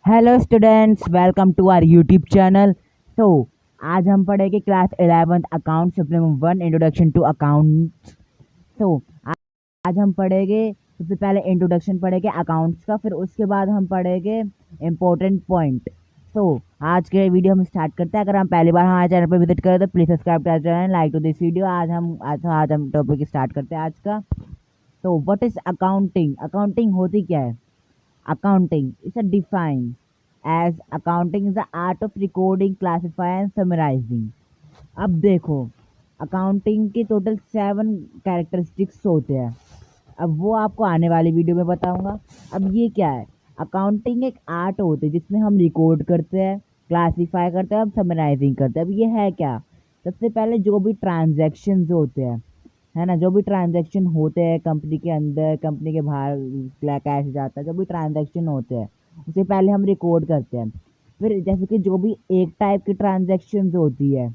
Hello students, welcome to our YouTube channel. तो आज हम पढ़ेंगे class 11th account supplement 1 introduction to accounts. तो आज हम पढ़ेंगे, सबसे पहले इंट्रोडक्शन पढ़ेंगे अकाउंट्स का, फिर उसके बाद हम पढ़ेंगे इम्पोर्टेंट पॉइंट। तो आज के वीडियो हम स्टार्ट करते हैं। अगर हम पहली बार हमारे चैनल पर विजिट करें तो please subscribe to our channel, like to this video. आज हम टॉपिक स्टार्ट करते हैं आज का। तो व्हाट इज अकाउंटिंग? अकाउंटिंग होती क्या है? Accounting is a defined as accounting is the art of recording, classifying and summarizing. अब देखो, अकाउंटिंग के टोटल 7 कैरेक्टरिस्टिक्स होते हैं। अब वो आपको आने वाली वीडियो में बताऊंगा। अब ये क्या है? अकाउंटिंग एक आर्ट होती है जिसमें हम रिकॉर्ड करते हैं, क्लासीफाई करते हैं, अब समराइजिंग करते हैं। अब ये है क्या? सबसे पहले जो भी ट्रांजैक्शंस होते हैं, है ना, जो भी ट्रांजैक्शन होते हैं कंपनी के अंदर, कंपनी के बाहर कैश जाता है, जो भी ट्रांजैक्शन होते हैं उसे पहले हम रिकॉर्ड करते हैं। फिर जैसे कि जो भी एक टाइप की ट्रांजैक्शन होती है,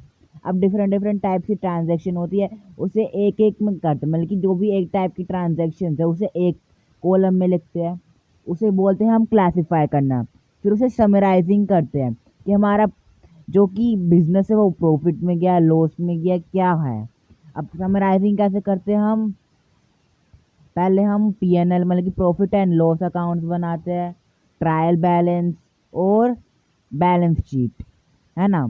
अब डिफरेंट डिफरेंट टाइप की ट्रांजैक्शन होती है, उसे एक एक में करते हैं। मतलब कि जो भी एक टाइप की ट्रांजैक्शन है उसे एक कॉलम में लिखते हैं, उसे बोलते हैं हम क्लासीफाई करना। फिर उसे समराइजिंग करते हैं कि हमारा जो कि बिजनेस है वो प्रॉफिट में गया, लॉस में गया, क्या है। अब समराइजिंग कैसे करते हैं हम? पहले हम पीएनएल मतलब कि प्रॉफिट एंड लॉस अकाउंट्स बनाते हैं, ट्रायल बैलेंस और बैलेंस शीट, है ना,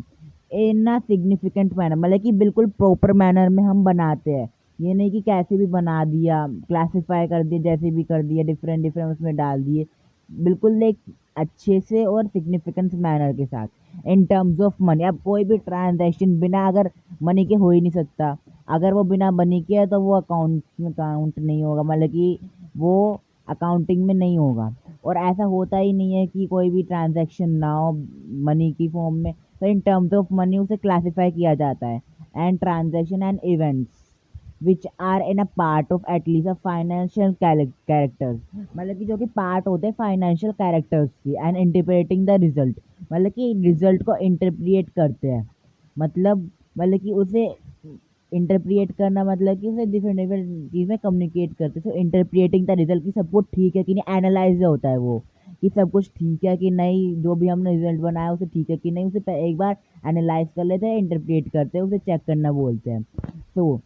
इन अ सिग्निफिकेंट मैनर, मतलब कि बिल्कुल प्रॉपर मैनर में हम बनाते हैं। ये नहीं कि कैसे भी बना दिया, क्लासिफाई कर दिया, जैसे भी कर दिया, डिफरेंट डिफरेंट उसमें डाल दिए, बिल्कुल एक अच्छे से और सिग्निफिकेंस मैनर के साथ। इन टर्म्स ऑफ मनी, अब कोई भी ट्रांजैक्शन बिना अगर मनी के हो ही नहीं सकता। अगर वो बिना मनी के है तो वो अकाउंट में काउंट नहीं होगा, मतलब कि वो अकाउंटिंग में नहीं होगा। और ऐसा होता ही नहीं है कि कोई भी ट्रांजैक्शन ना हो मनी की फॉर्म में। तो इन टर्म्स ऑफ मनी उसे क्लासिफाई किया जाता है। And transaction and events which are in a part of at least a financial characters, मतलब कि जो कि पार्ट होते हैं फाइनेंशियल कैरेक्टर्स की। एंड इंटरप्रेटिंग द रिजल्ट, मतलब कि रिजल्ट को इंटरप्रिएट करते हैं। मतलब कि उसे इंटरप्रिएट करना, मतलब कि उसे डिफरेंट डिफरेंट चीज़ में कम्युनिकेट करते हैं। सो इंटरप्रिएटिंग द रिजल्ट, कि सब कुछ ठीक है कि नहीं, एनालाइज होता है वो कि सब कुछ ठीक है कि नहीं, जो भी हमने रिजल्ट बनाया उसे ठीक है कि नहीं, उसे एक बार एनालाइज कर लेते हैं, इंटरप्रिएट करते हैं, उसे चेक करना बोलते हैं। तो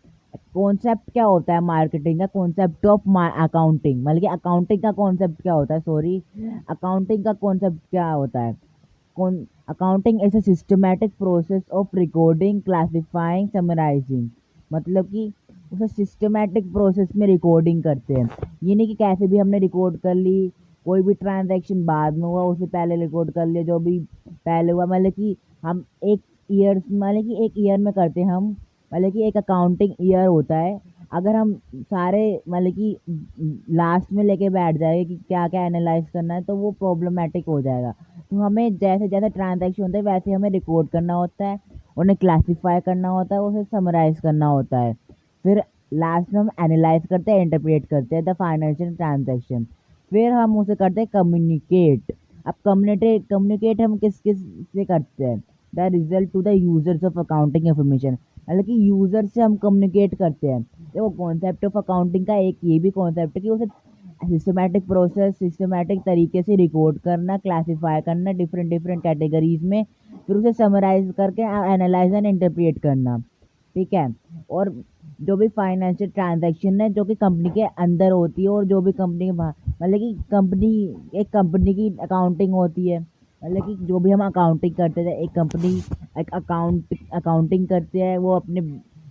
कॉन्सेप्ट क्या होता है मार्केटिंग का? कॉन्सेप्ट ऑफ अकाउंटिंग, मतलब कि अकाउंटिंग का कॉन्सेप्ट क्या होता है, सॉरी, अकाउंटिंग का कॉन्सेप्ट क्या होता है? Accounting is a systematic process of recording, classifying, summarising, मतलब कि उसे सिस्टमैटिक प्रोसेस में रिकॉर्डिंग करते हैं। ये नहीं कि कैसे भी हमने रिकॉर्ड कर ली, कोई भी ट्रांजैक्शन बाद में हुआ उसे पहले रिकॉर्ड कर लिया, जो भी पहले हुआ, मतलब कि हम एक ईयर, मतलब कि एक ईयर में करते हैं हम, मतलब कि एक अकाउंटिंग ईयर होता है। अगर हम सारे मतलब कि लास्ट में लेके बैठ जाए कि क्या क्या एनालाइज करना है तो वो प्रॉब्लमेटिक हो जाएगा। तो हमें जैसे जैसे ट्रांजैक्शन होते हैं वैसे हमें रिकॉर्ड करना होता है, उन्हें क्लासीफाई करना होता है, उसे समराइज करना होता है। फिर लास्ट में हम एनालाइज करते हैं, इंटरप्रेट करते हैं द फाइनेंशियल ट्रांजैक्शन। फिर हम उसे करते हैं कम्युनिकेट। अब कम्युनिकेट हम किस किस से करते हैं? The result to the users of accounting information, मतलब कि यूजर से हम कम्युनिकेट करते हैं। देखो, कॉन्सेप्ट ऑफ अकाउंटिंग का एक ये भी कॉन्सेप्ट है कि उसे सिस्टमैटिक प्रोसेस, सिस्टमैटिक तरीके से रिकॉर्ड करना, क्लासीफाई करना डिफरेंट डिफरेंट कैटेगरीज में, फिर उसे समराइज करके एनालाइज एंड इंटरप्रेट करना, ठीक है। और जो भी फाइनेंशियल ट्रांजैक्शन है जो कि कंपनी के अंदर होती है और जो भी कंपनी के बाहर, मतलब कि एक कंपनी की अकाउंटिंग होती है, मतलब कि जो भी हम अकाउंटिंग करते थे, एक कंपनी एक अकाउंटिंग करते हैं, वो अपने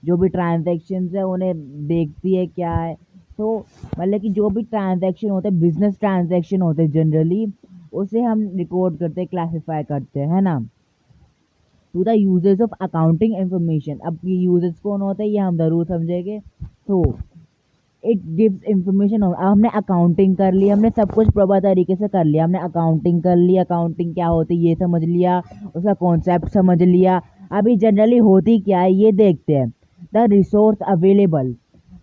जो भी ट्रांजैक्शंस है उन्हें देखती है क्या है। तो मतलब कि जो भी ट्रांजैक्शन होते हैं, बिजनेस ट्रांजैक्शन होते हैं जनरली, उसे हम रिकॉर्ड करते हैं, क्लासिफाई करते हैं, है ना। To the users of accounting information, अब ये यूजर्स कौन होते हैं ये हम ज़रूर समझेंगे। तो इट गिव्स इंफॉर्मेशन। अब हमने अकाउंटिंग कर ली, हमने सब कुछ प्रॉपर तरीके से कर लिया, हमने अकाउंटिंग कर ली, अकाउंटिंग क्या होती है ये समझ लिया, उसका कॉन्सेप्ट समझ लिया। अभी जनरली होती क्या है ये देखते हैं। द रिसोर्स अवेलेबल,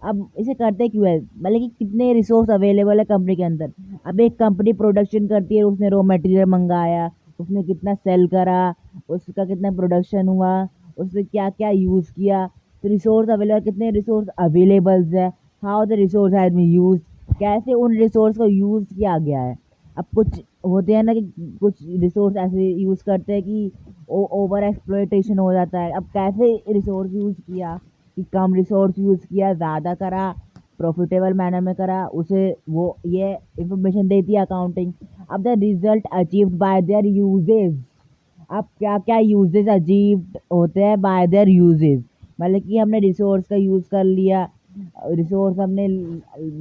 अब इसे करते क्यों है, मतलब कि कितने रिसोर्स अवेलेबल है कंपनी के अंदर। अब एक कंपनी प्रोडक्शन करती है, उसने रॉ मटेरियल मंगाया, उसने कितना सेल करा, उसका कितना प्रोडक्शन हुआ, उसने क्या क्या यूज़ किया। तो रिसोर्स अवेलेबल, कितने रिसोर्स अवेलेबल्स है, how the resource has been use, कैसे उन रिसोर्स को यूज़ किया गया है। अब कुछ होते हैं ना कि कुछ रिसोर्स ऐसे यूज़ करते हैं कि ओवर एक्सप्लॉयटेशन हो जाता है। अब कैसे रिसोर्स यूज़ किया कि कम रिसोर्स यूज़ किया, ज़्यादा करा, प्रॉफिटेबल मैनर में करा, उसे वो ये इंफॉर्मेशन देती है अकाउंटिंग। अब the result achieved by their usage, अब क्या क्या यूजेस अचीव्ड होते हैं बाय देयर यूजेस, मतलब कि हमने रिसोर्स का यूज़ कर लिया, रिसोर्स हमने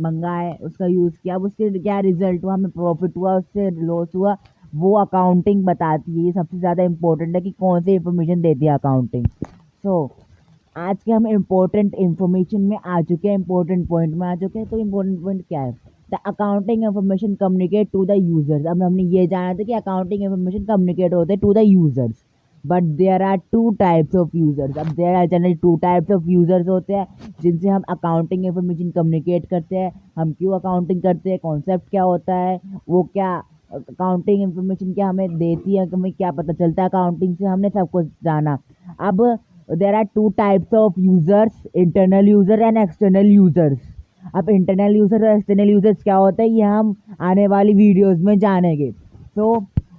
मंगाए, उसका यूज़ किया, अब उसके क्या रिजल्ट हुआ, हमें प्रॉफिट हुआ, उससे लॉस हुआ, वो अकाउंटिंग बताती है। ये सबसे ज़्यादा इम्पोर्टेंट है कि कौन सी इंफॉर्मेशन देती है अकाउंटिंग। सो आज के हम इम्पोर्टेंट इन्फॉर्मेशन में आ चुके हैं, इम्पोर्टेंट पॉइंट में आ चुके हैं। तो इम्पोर्टेंट पॉइंट क्या है? The accounting information communicate to the users. अब हमने ये जाना था कि अकाउंटिंग इन्फॉर्मेशन कम्युनिकेट होते to the users, but there are two types of users. अब there are generally two types of users होते हैं जिनसे हम अकाउंटिंग इन्फॉर्मेशन कम्युनिकेट करते हैं। हम क्यों अकाउंटिंग करते हैं, कॉन्सेप्ट क्या होता है, वो क्या अकाउंटिंग इन्फॉर्मेशन क्या हमें देती है, हमें क्या पता चलता है अकाउंटिंग से, हमने सब कुछ जाना। अब there are two types of users, internal user and external users। अब इंटरनल यूजर और एक्सटर्नल यूजर्स क्या होता है, ये हम आने वाली वीडियोस में जानेंगे। तो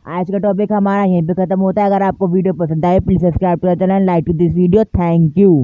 आज का टॉपिक हमारा यहीं पे ख़त्म होता है। अगर आपको वीडियो पसंद आए please subscribe to the channel, like to this video. Thank you.